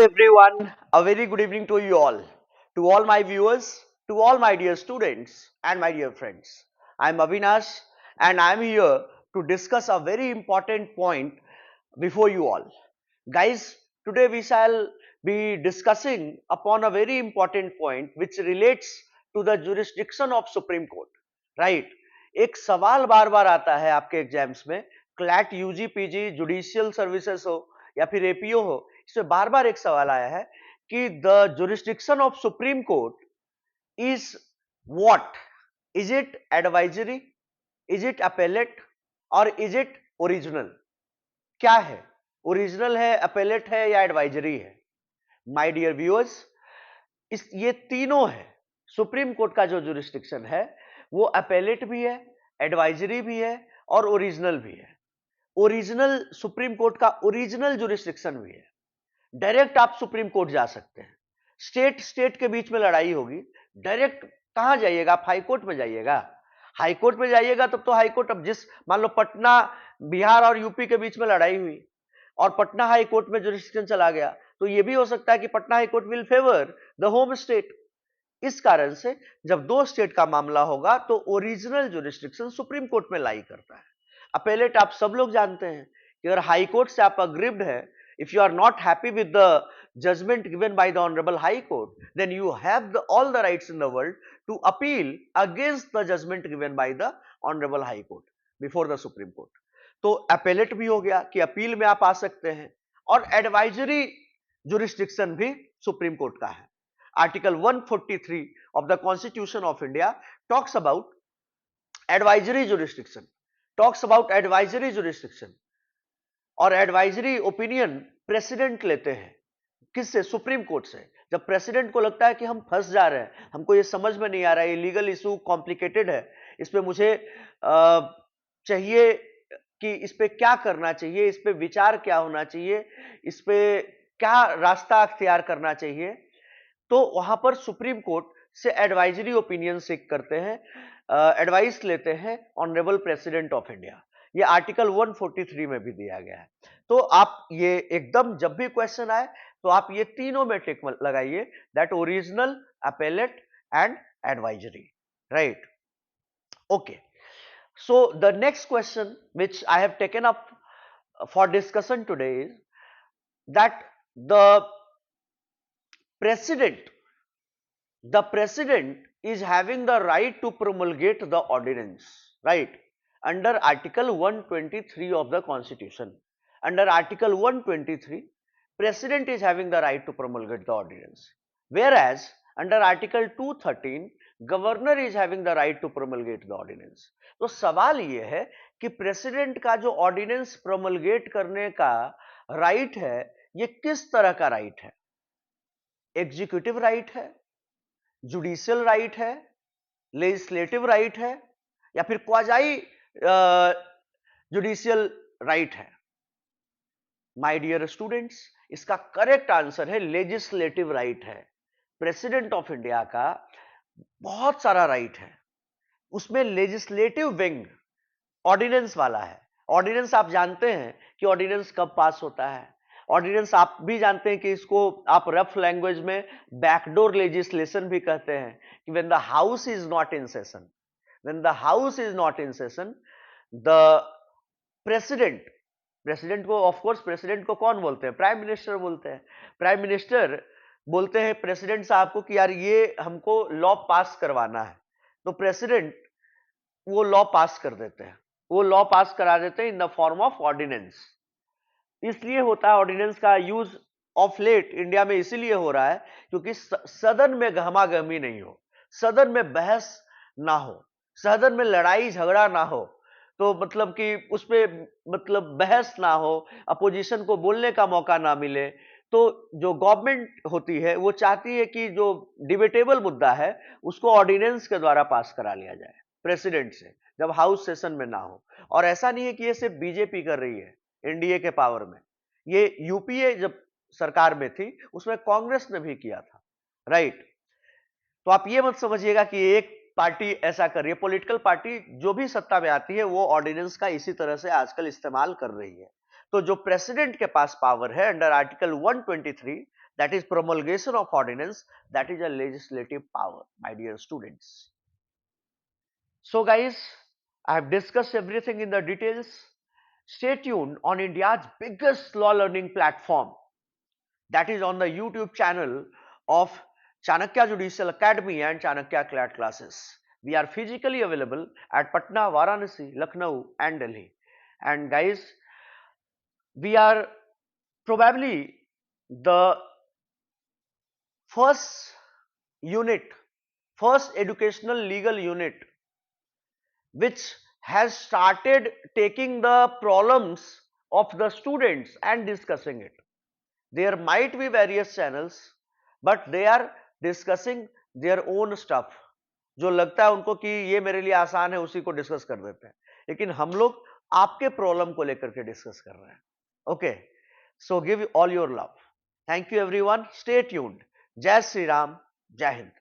everyone, a very good evening to you all. To all my viewers, to all my dear students and my dear friends. I am Avinash and I am here to discuss a very important point before you all. Guys, today we shall be discussing upon a very important point which relates to the jurisdiction of Supreme Court. Right? एक सवाल बार बार आता है आपके exams में, CLAT UG PG judicial services हो या फिर APO हो, इसमें बार बार एक सवाल आया है कि the jurisdiction of supreme court is what? Is it advisory, is it appellate और इज इट ओरिजिनल? क्या है? ओरिजिनल है, अपेलेट है या एडवाइजरी है? माय डियर व्यूअर्स, ये तीनों है। सुप्रीम कोर्ट का जो जुरिस्डिक्शन है वो अपेलेट भी है, एडवाइजरी भी है और ओरिजिनल भी है। ओरिजिनल सुप्रीम कोर्ट का ओरिजिनल जुरिस्डिक्शन भी है, डायरेक्ट आप सुप्रीम कोर्ट जा सकते हैं। स्टेट स्टेट के बीच में लड़ाई होगी, डायरेक्ट कहां जाइएगा? आप हाई कोर्ट में जाइएगा। हाई कोर्ट में जाइएगा तब तो हाई कोर्ट, अब जिस मान लो पटना बिहार और यूपी के बीच में लड़ाई हुई और पटना हाई कोर्ट में जुरिस्डिक्शन चला गया, तो यह भी हो सकता है कि Patna high court will favour the home state. इस कारण से जब दो स्टेट का मामला होगा तो ओरिजिनल जुरिस्डिक्शन सुप्रीम कोर्ट में लाई करता है। अपेलेट आप सब लोग जानते हैं कि अगर हाई कोर्ट से आप अग्रीव्ड है, if you are not happy with the judgment given by the honorable high court, then you have all the rights in the world to appeal against the judgment given by the honorable high court before the supreme court. तो appellate भी हो गया कि appeal में आप आ सकते हैं, और एडवाइजरी जुरिस्डिक्शन भी सुप्रीम कोर्ट का है। Article 143 of the Constitution of India talks about advisory jurisdiction, talks about advisory jurisdiction, और एडवाइजरी ओपिनियन प्रेसिडेंट लेते हैं। किससे? सुप्रीम कोर्ट से। जब प्रेसिडेंट को लगता है कि हम फंस जा रहे हैं, हमको ये समझ में नहीं आ रहा है, ये लीगल इशू कॉम्प्लिकेटेड है, इस पे मुझे चाहिए कि इस पे क्या करना चाहिए, इस पे विचार क्या होना चाहिए, इस पे क्या रास्ता अख्तियार करना चाहिए, तो वहां पर सुप्रीम कोर्ट से एडवाइजरी ओपिनियन सीख करते हैं, एडवाइस लेते हैं ऑनरेबल प्रेसिडेंट ऑफ इंडिया। ये आर्टिकल 143 में भी दिया गया है। तो आप ये एकदम जब भी क्वेश्चन आए तो आप ये तीनों में टिक लगाइए, that original, appellate and advisory. Right? Okay, so the next question which I have taken up for discussion today is that the president is having the right to promulgate the ordinance, right? Under article 123 of the constitution. Under article 123, president is having the right to promulgate the ordinance, whereas under article 213, governor is having the right to promulgate the ordinance. तो सवाल यह है कि president का जो ordinance promulgate करने का right है, ये किस तरह का राइट है? एग्जीक्यूटिव राइट है, जुडिशियल राइट है, लेजिस्लेटिव राइट है, या फिर क्वाजाई जुडिशियल राइट है? माय डियर स्टूडेंट्स, इसका करेक्ट आंसर है लेजिस्लेटिव राइट है। प्रेसिडेंट ऑफ इंडिया का बहुत सारा राइट है, उसमें लेजिस्लेटिव विंग ऑर्डिनेंस वाला है। ऑर्डिनेंस आप जानते हैं कि ऑर्डिनेंस कब पास होता है। ऑर्डिनेंस आप भी जानते हैं कि इसको आप रफ लैंग्वेज में बैकडोर लेजिस्लेशन भी कहते हैं, कि when the house is not in session, when the house is not in session, the president को, ऑफ कोर्स प्रेसिडेंट को कौन बोलते हैं? प्राइम मिनिस्टर बोलते हैं। प्राइम मिनिस्टर बोलते हैं प्रेसिडेंट साहब को कि यार ये हमको लॉ पास करवाना है, तो प्रेसिडेंट वो लॉ पास कर देते हैं, वो लॉ पास करा देते हैं in the form of ordinance. इसलिए होता है ऑर्डिनेंस का यूज ऑफ लेट इंडिया में, इसीलिए हो रहा है क्योंकि सदन में गहमागहमी नहीं हो, सदन में बहस ना हो, सदन में लड़ाई झगड़ा ना हो, तो मतलब कि उसपे मतलब बहस ना हो, अपोजिशन को बोलने का मौका ना मिले। तो जो गवर्नमेंट होती है वो चाहती है कि जो डिबेटेबल मुद्दा है उसको ऑर्डिनेंस के द्वारा पास करा लिया जाए प्रेसिडेंट से, जब हाउस सेशन में ना हो। और ऐसा नहीं है कि ये सिर्फ बीजेपी कर रही है एनडीए के पावर में, ये यूपीए जब सरकार में थी उसमें कांग्रेस ने भी किया था। राइट? तो आप ये मत समझिएगा कि एक पार्टी ऐसा कर रही है, पॉलिटिकल पार्टी जो भी सत्ता में आती है वो ऑर्डिनेंस का इसी तरह से आजकल इस्तेमाल कर रही है। तो जो प्रेसिडेंट के पास पावर है under article 123, that is promulgation of ordinance, that is a legislative power, my dear students. So guys, I have discussed everything in the details. Stay tuned on India's biggest law learning platform, that is on the YouTube channel of Chanakya Judicial Academy and Chanakya CLAT classes. We are physically available at Patna, Varanasi, Lucknow and Delhi. And guys, we are probably the first unit, first educational legal unit which has started taking the problems of the students and discussing it. There might be various channels, but they are discussing their own stuff. जो लगता है उनको कि ये मेरे लिए आसान है, उसी को डिस्कस कर देते हैं, लेकिन हम लोग आपके प्रॉब्लम को लेकर के डिस्कस कर रहे हैं. Okay, so give all your love. Thank you everyone, stay tuned. जय श्री राम, जय हिंद.